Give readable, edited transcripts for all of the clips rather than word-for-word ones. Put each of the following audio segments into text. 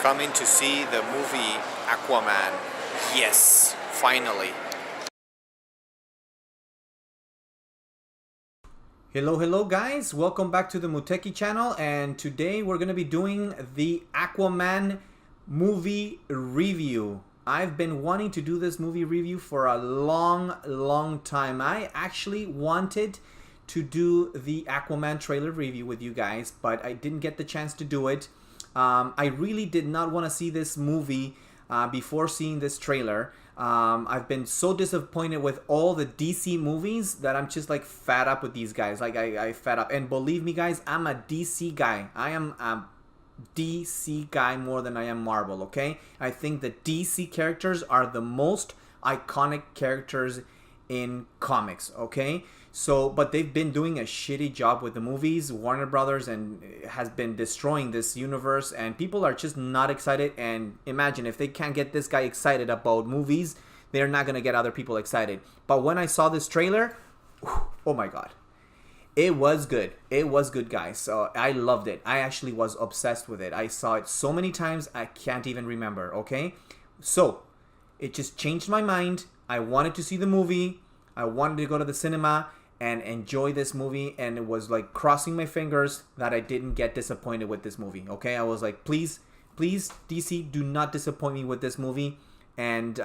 coming to see the movie Aquaman. Yes, finally. Hello guys, welcome back to the Muteki channel, and today we're going to be doing the Aquaman movie review. I've been wanting to do this movie review for a long time. I actually wanted to do the Aquaman trailer review with you guys, but I didn't get the chance to do it. I really did not want to see this movie before seeing this trailer. I've been so disappointed with all the DC movies that I'm just like fed up with these guys. Like I fed up. And believe me guys, I'm a DC guy. I am a DC guy more than I am Marvel, okay? I think the DC characters are the most iconic characters in comics, okay? So, but they've been doing a shitty job with the movies, Warner Brothers, and has been destroying this universe, and people are just not excited. And imagine if they can't get this guy excited about movies, they're not gonna get other people excited. But when I saw this trailer, oh my god, it was good. It was good, guys. So I loved it. I actually was obsessed with it. I saw it so many times I can't even remember, okay? So it just changed my mind. I wanted to see the movie. I wanted to go to the cinema and enjoy this movie, and it was like crossing my fingers that I didn't get disappointed with this movie, okay? I was like, please DC, do not disappoint me with this movie. And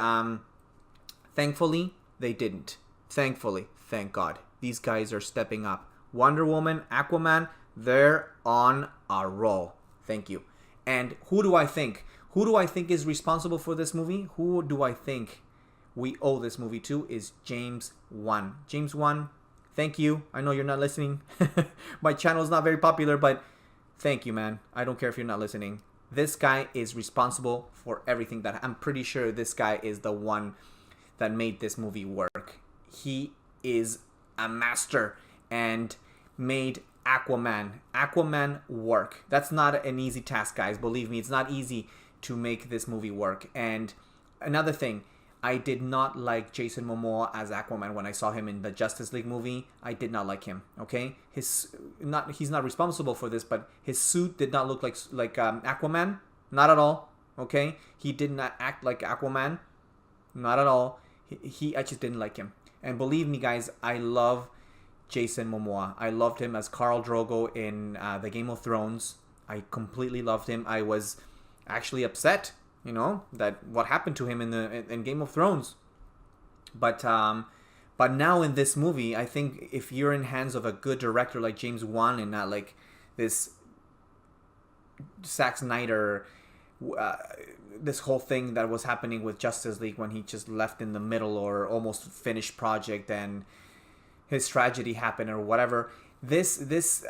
thankfully they didn't. Thankfully, thank God, these guys are stepping up. Wonder Woman, Aquaman, they're on a roll. Thank you. And who do I think is responsible for this movie? Who do I think we owe this movie to is James Wan. James Wan, thank you. I know you're not listening. My channel is not very popular, but thank you, man. I don't care if you're not listening. This guy is responsible for everything. That I'm pretty sure this guy is the one that made this movie work. He is a master and made Aquaman work. That's not an easy task, guys. Believe me, it's not easy to make this movie work. And another thing, I did not like Jason Momoa as Aquaman when I saw him in the Justice League movie. I did not like him, okay? He's not responsible for this, but his suit did not look like Aquaman. Not at all, okay? He did not act like Aquaman. Not at all. I just didn't like him. And believe me, guys, I love Jason Momoa. I loved him as Khal Drogo in the Game of Thrones. I completely loved him. I was actually upset, you know, that what happened to him in Game of Thrones. But now in this movie, I think if you're in hands of a good director like James Wan and not like this Zack Snyder, this whole thing that was happening with Justice League when he just left in the middle or almost finished project and his tragedy happened or whatever. This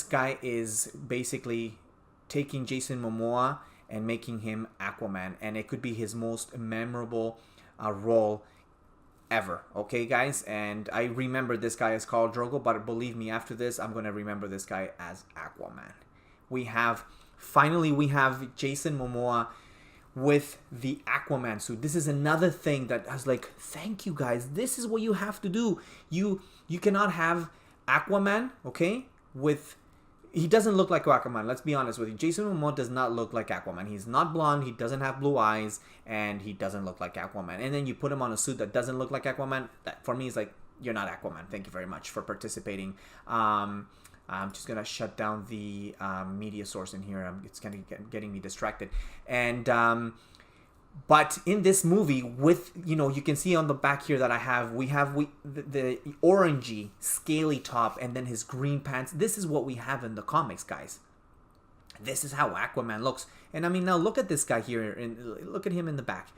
guy is basically taking Jason Momoa and making him Aquaman, and it could be his most memorable role ever, okay guys? And I remember this guy as Khal Drogo, but believe me, after this I'm gonna remember this guy as Aquaman. Finally we have Jason Momoa with the Aquaman suit. This is another thing that I was like, thank you guys, this is what you have to do. You cannot have Aquaman, okay, with he doesn't look like Aquaman. Let's be honest with you. Jason Momoa does not look like Aquaman. He's not blonde. He doesn't have blue eyes, and he doesn't look like Aquaman. And then you put him on a suit that doesn't look like Aquaman. That for me is like, you're not Aquaman. Thank you very much for participating. I'm just gonna shut down the media source in here. It's kind of getting me distracted. And but in this movie, with, you know, you can see on the back here that I have, the orangey, scaly top, and then his green pants. This is what we have in the comics, guys. This is how Aquaman looks. And I mean, now look at this guy here, and look at him in the back.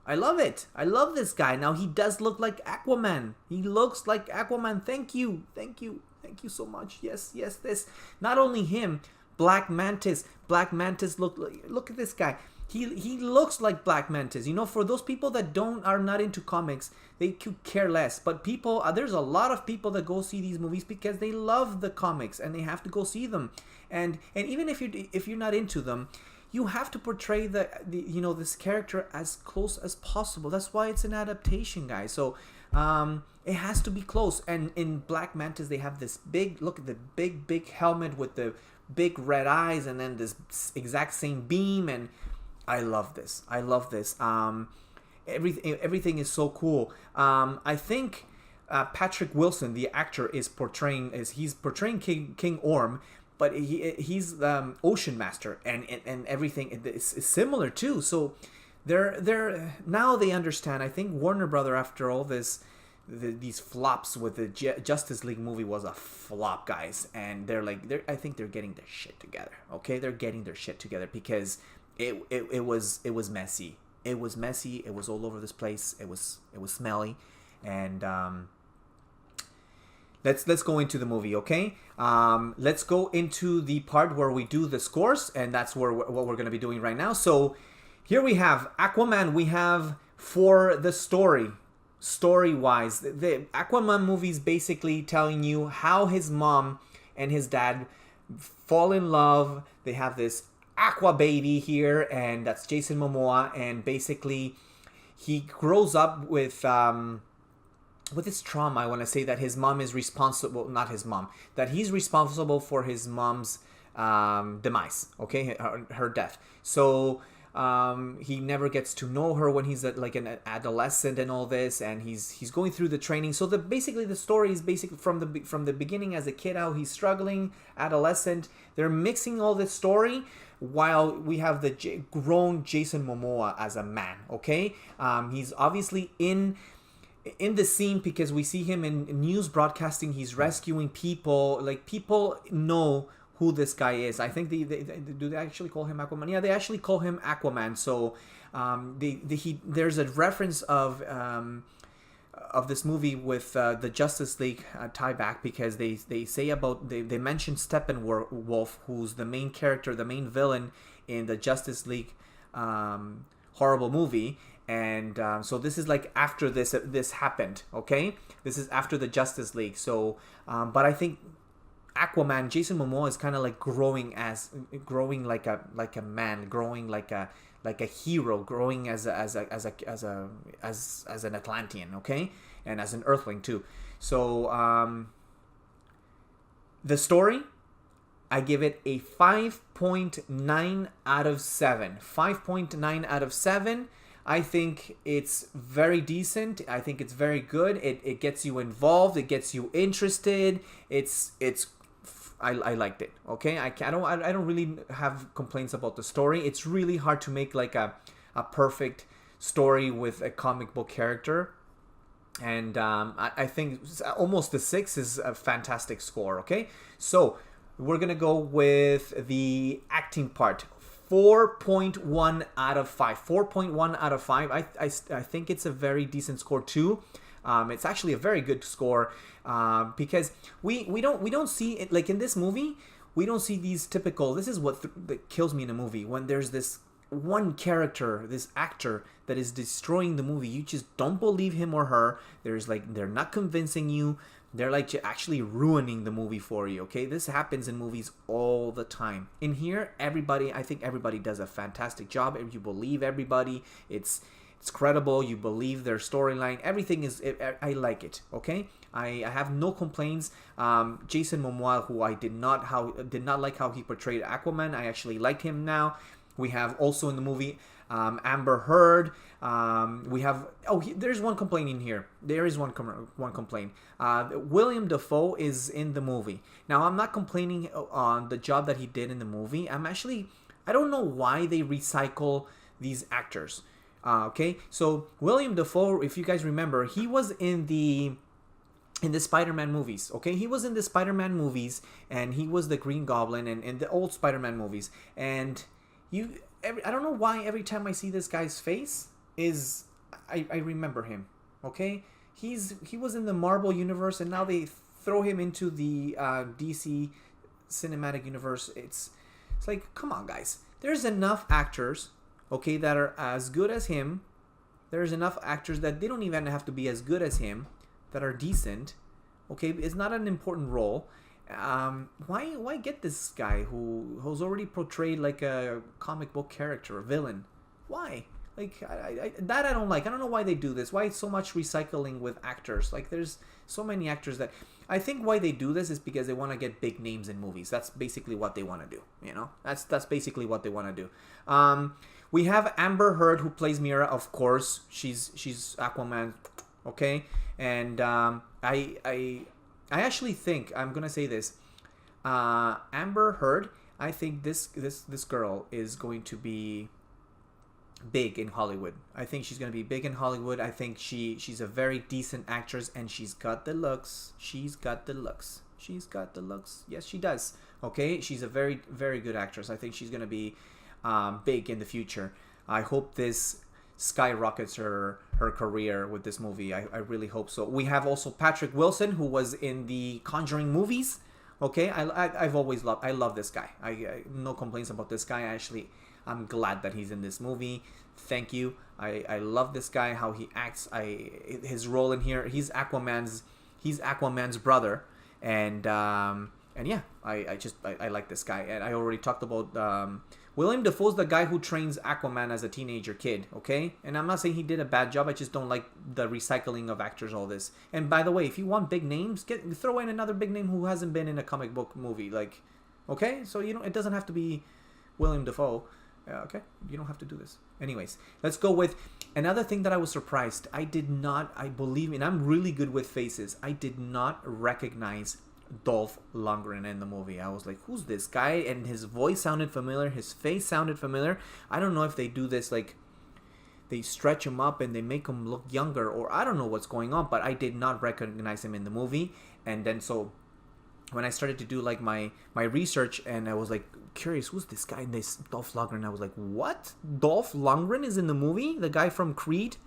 I love it. I love this guy. Now he does look like Aquaman. He looks like Aquaman. Thank you so much. Yes, this. Not only him, Black Mantis. Look at this guy. He looks like Black Mantis. You know, for those people that are not into comics, they could care less. But people, there's a lot of people that go see these movies because they love the comics and they have to go see them. And even if you're not into them, you have to portray this character as close as possible. That's why it's an adaptation, guys. So it has to be close. And in Black Mantis, they have this big, look at the big helmet with the big red eyes and then this exact same beam, and I love this. I love this. Everything is so cool. I think Patrick Wilson, the actor, he's portraying King Orm, but he's Ocean Master, and everything is similar too. So they're now they understand. I think Warner Brother, after all this, these flops with the Justice League movie was a flop, guys, and I think they're getting their shit together. Okay, they're getting their shit together because it was messy. It was messy. It was all over this place. It was smelly, and let's go into the movie, okay? Let's go into the part where we do the scores, and that's what we're gonna be doing right now. So here we have Aquaman. We have for the story-wise, the Aquaman movie is basically telling you how his mom and his dad fall in love. They have this Aqua baby here, and that's Jason Momoa, and basically he grows up with this trauma. I want to say that his mom is responsible, not his mom, that he's responsible for his mom's demise, okay, her death. So he never gets to know her when he's like an adolescent and all this, and he's going through the training. So basically the story is basically from the beginning as a kid, how he's struggling, adolescent. They're mixing all this story while we have the grown Jason Momoa as a man, okay? He's obviously in the scene because we see him in news broadcasting. He's rescuing people. Like, people know who this guy is. I think do they actually call him Aquaman? Yeah, they actually call him Aquaman. So there's a reference of this movie with the Justice League tie back, because they say about they mention Steppenwolf, who's the main character, the main villain in the Justice League horrible movie. And so this is like after this happened, okay? This is after the Justice League. So but I think Aquaman, Jason Momoa, is kind of like growing like a man, growing like a hero, growing as an Atlantean, okay, and as an Earthling too. So the story, I give it a 5.9 out of 7. 5.9 out of 7. I think it's very decent. I think it's very good. It gets you involved. It gets you interested. I liked it. Okay, I don't really have complaints about the story. It's really hard to make like a perfect story with a comic book character, and I think almost a 6 is a fantastic score. Okay, so we're gonna go with the acting part. 4.1 out of 5. 4.1 out of 5. I think it's a very decent score too. It's actually a very good score because we don't see it like in this movie. We don't see these typical. This is what that kills me in a movie, when there's this one character, this actor that is destroying the movie. You just don't believe him or her. They're not convincing you. They're like actually ruining the movie for you, okay? This happens in movies all the time. In here, I think everybody does a fantastic job. You believe everybody. It's credible. You believe their storyline. Everything is. I like it. Okay. I have no complaints. Jason Momoa, who I did not like how he portrayed Aquaman. I actually like him now. We have also in the movie Amber Heard. We have there's one complaint in here. There is one complaint. William Dafoe is in the movie. Now, I'm not complaining on the job that he did in the movie. I don't know why they recycle these actors. Okay, so William Dafoe, if you guys remember, he was in the Spider-Man movies. Okay, he was in the Spider-Man movies, and he was the Green Goblin and the old Spider-Man movies. And I don't know why every time I see this guy's face I remember him. Okay, he was in the Marvel universe, and now they throw him into the DC cinematic universe. It's like, come on, guys. There's enough actors, okay, that are as good as him. There's enough actors that they don't even have to be as good as him, that are decent. Okay, it's not an important role. Why get this guy who's already portrayed like a comic book character, a villain? Why Like that I don't like. I don't know why they do this. Why so much recycling with actors? Like there's so many actors that I think why they do this is because they want to get big names in movies. That's basically what they want to do. You know, that's basically what they want to do. We have Amber Heard who plays Mira. Of course, she's Aquaman. Okay, and I actually think I'm gonna say this. Amber Heard. I think this girl is going to be big in Hollywood. I think she's gonna be big in Hollywood. I think she's a very decent actress and she's got the looks. She's got the looks. She's got the looks. Yes, she does. Okay, she's a very good actress. I think she's gonna be big in the future. I hope this skyrockets her career with this movie. I really hope so. We have also Patrick Wilson who was in the Conjuring movies. Okay, I've always loved. I love this guy. I no complaints about this guy. I'm glad that he's in this movie. Thank you. I love this guy, how he acts. His role in here. He's Aquaman's brother, and yeah, I like this guy. And I already talked about William Dafoe's the guy who trains Aquaman as a teenager kid. Okay, and I'm not saying he did a bad job. I just don't like the recycling of actors. All this. And by the way, if you want big names, throw in another big name who hasn't been in a comic book movie. Like, okay, so it doesn't have to be William Dafoe. Okay, you don't have to do this. Anyways, let's go with another thing that I was surprised. I believe, and I'm really good with faces. I did not recognize Dolph Lundgren in the movie. I was like, who's this guy? And his voice sounded familiar. His face sounded familiar. I don't know if they do this, like, they stretch him up and they make him look younger, or I don't know what's going on, but I did not recognize him in the movie. And then so when I started to do like my research and I was like curious, who's this guy? And this Dolph Lundgren. I was like, what? Dolph Lundgren is in the movie? The guy from Creed?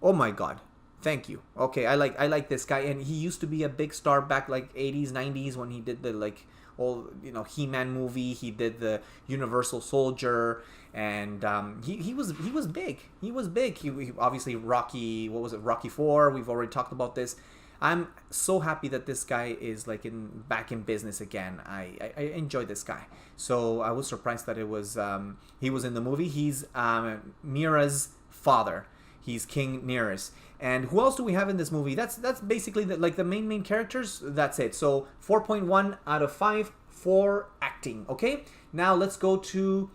Oh my god. Thank you. Okay, I like this guy, and he used to be a big star back like 80s, 90s when he did the like all He-Man movie. He did the Universal Soldier, and he was big. He was big. He obviously Rocky. What was it? Rocky 4. We've already talked about this. I'm so happy that this guy is like back in business again. I enjoy this guy. So I was surprised that it was he was in the movie. He's Mira's father. He's King Nereus. And who else do we have in this movie? That's basically the main characters. That's it. So 4.1 out of 5 for acting. Okay. Now let's go to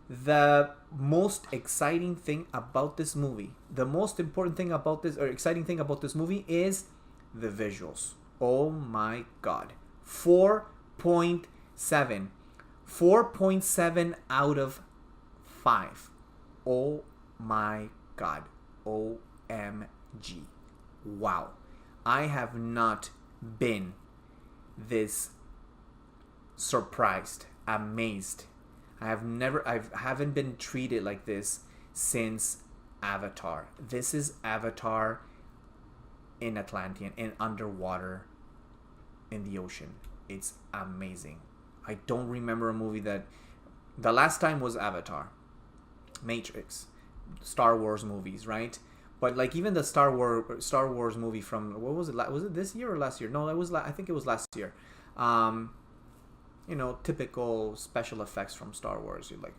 the most exciting thing about this movie. The most important thing about this, or exciting thing about this movie, is the visuals. Oh my god. 4.7. 4.7 out of 5. Oh my god. OMG. Wow. I have not been this surprised, amazed. I haven't been treated like this since Avatar. This is Avatar in Atlantean, in underwater, in the ocean. It's amazing. I don't remember a movie that... The last time was Avatar, Matrix, Star Wars movies, right? But like even the Star Wars movie from, what was it? Was it this year or last year? No, I think it was last year. Typical special effects from Star Wars. You're like,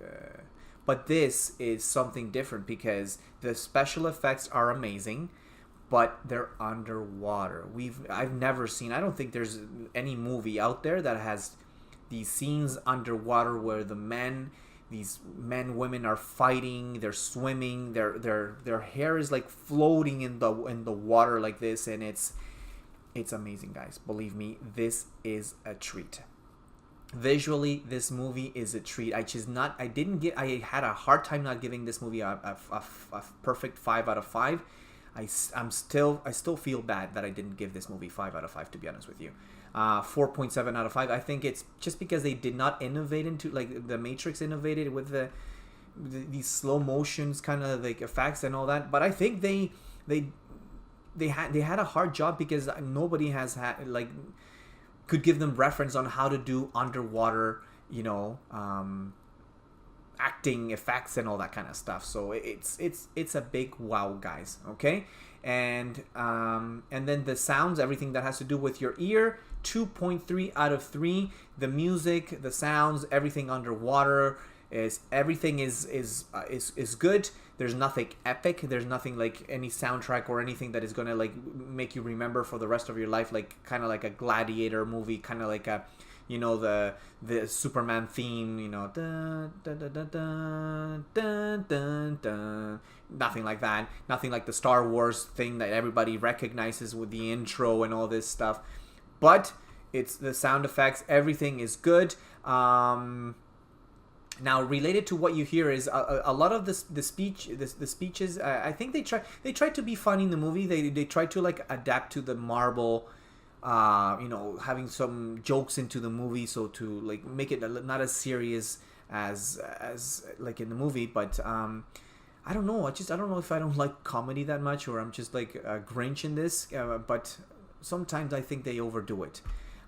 but this is something different because the special effects are amazing, but they're underwater. I've never seen. I don't think there's any movie out there that has these scenes underwater where these men, women are fighting, they're swimming, their hair is like floating in the water like this, and it's amazing, guys. Believe me, this is a treat. Visually, this movie is a treat. I had a hard time not giving this movie a perfect 5 out of 5. I still feel bad that I didn't give this movie 5 out of 5, to be honest with you. 4.7 out of 5. I think it's just because they did not innovate into, like, the Matrix innovated with these slow motions kind of like effects and all that. But I think they had a hard job because nobody has had, like, could give them reference on how to do underwater, acting effects and all that kind of stuff. So it's a big wow, guys. Okay. And then the sounds, everything that has to do with your ear, 2.3 out of 3. The music, the sounds, everything underwater, Is everything is good. There's nothing epic. There's nothing like any soundtrack or anything that is gonna like make you remember for the rest of your life, like kind of like a Gladiator movie, kind of like a, you know, the Superman theme, you know, dun, dun, dun, dun, dun, dun, dun, dun. Nothing like that. Nothing like the Star Wars thing that everybody recognizes with the intro and all this stuff. But it's the sound effects. Everything is good. Now, related to what you hear is a lot of the speeches. I think they try to be funny in the movie. They try to like adapt to the Marvel, you know, having some jokes into the movie, so to like make it not as serious as like in the movie. But I don't know. I don't know if I don't like comedy that much, or I'm just like a Grinch in this. But sometimes I think they overdo it.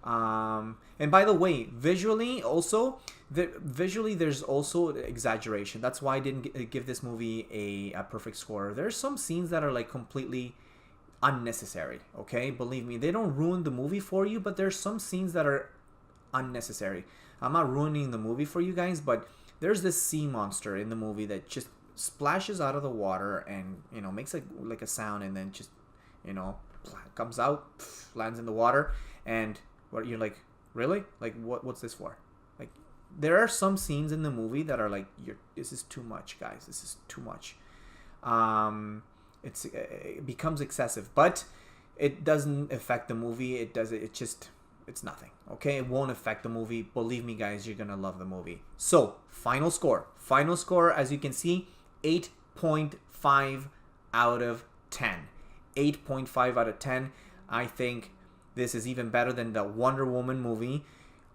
And by the way, visually also, there's also exaggeration. That's why I didn't give this movie a perfect score. There's some scenes that are like completely unnecessary. Okay, believe me, they don't ruin the movie for you, but there's some scenes that are unnecessary. I'm not ruining the movie for you guys, but there's this sea monster in the movie that just splashes out of the water and, you know, makes like a sound, and then just, you know, comes out, lands in the water, and what you're like, really? Like, what's this for? Like, there are some scenes in the movie that are like, this is too much, guys. This is too much. It becomes excessive, but it doesn't affect the movie. It's nothing. Okay, it won't affect the movie. Believe me, guys, you're gonna love the movie. So, final score, as you can see, 8.5 out of 10. 8.5 out of 10. I think this is even better than the Wonder Woman movie.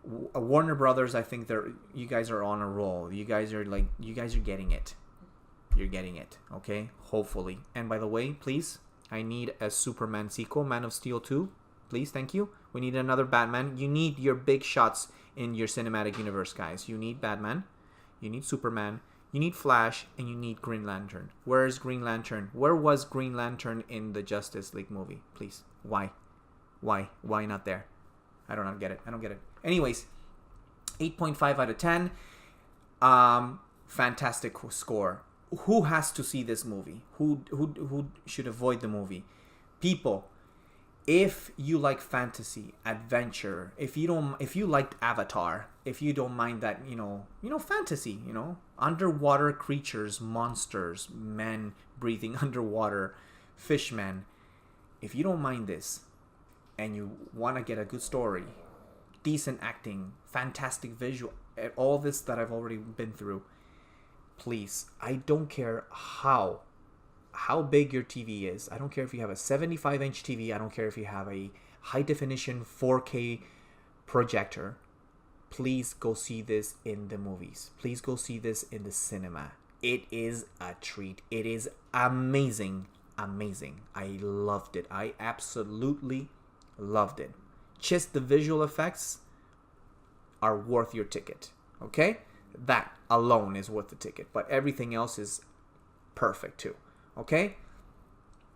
Warner Brothers, I think you guys are on a roll. You guys are getting it. You're getting it, okay? Hopefully. And by the way, please, I need a Superman sequel, Man of Steel 2. Please, thank you. We need another Batman. You need your big shots in your cinematic universe, guys. You need Batman. You need Superman. You need Flash. And you need Green Lantern. Where is Green Lantern? Where was Green Lantern in the Justice League movie? Please. Why? Why not there? I don't get it. Anyways, 8.5 out of 10. Fantastic score. Who has to see this movie? Who should avoid the movie? People, if you like fantasy, adventure, if you liked Avatar, if you don't mind that, you know fantasy, underwater creatures, monsters, men breathing underwater, fishmen. If you don't mind this, and you want to get a good story, decent acting, fantastic visual, all this that I've already been through, please, I don't care how big your TV is. I don't care if you have a 75-inch TV. I don't care if you have a high-definition 4K projector. Please go see this in the movies. Please go see this in the cinema. It is a treat. It is amazing. I loved it. I absolutely loved it. Just the visual effects are worth your ticket. Okay? That alone is worth the ticket. But everything else is perfect too. Okay?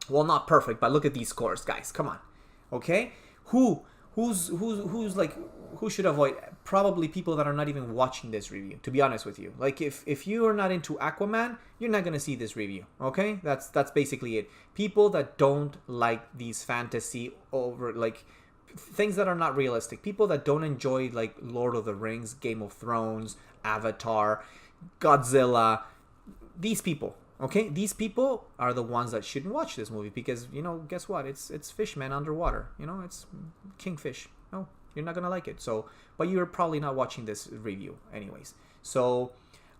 Well, not perfect, but look at these scores, guys. Come on. Okay? Who should avoid? Probably people that are not even watching this review, to be honest with you. Like, if you are not into Aquaman, you're not gonna see this review. Okay? That's basically it. People that don't like these fantasy over, like, things that are not realistic. People that don't enjoy, like, Lord of the Rings, Game of Thrones, Avatar, Godzilla. These people. Okay, these people are the ones that shouldn't watch this movie because, guess what? It's fishmen underwater. It's kingfish. No, you're not gonna like it. So, but you're probably not watching this review anyways. So,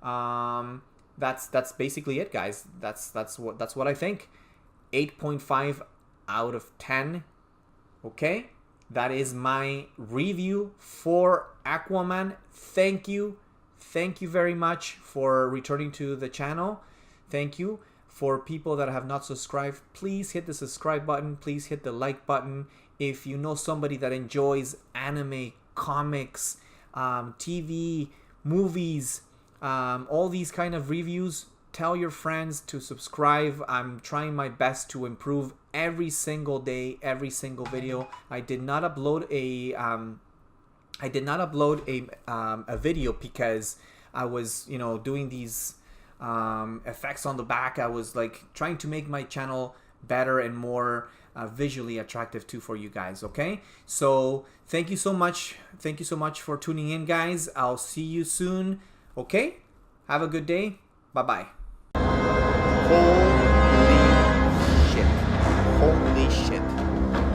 that's basically it, guys. That's what I think. 8.5 out of 10. Okay, that is my review for Aquaman. Thank you very much for returning to the channel. Thank you. For people that have not subscribed, please hit the subscribe button. Please hit the like button. If you know somebody that enjoys anime, comics, TV, movies, all these kind of reviews, tell your friends to subscribe. I'm trying my best to improve every single day, every single video. I did not upload a video because I was, you know, doing these effects on the back. I was like trying to make my channel better and more visually attractive too for you guys. Okay, so thank you so much for tuning in, guys. I'll see you soon. Okay, have a good day. Bye bye. Holy shit.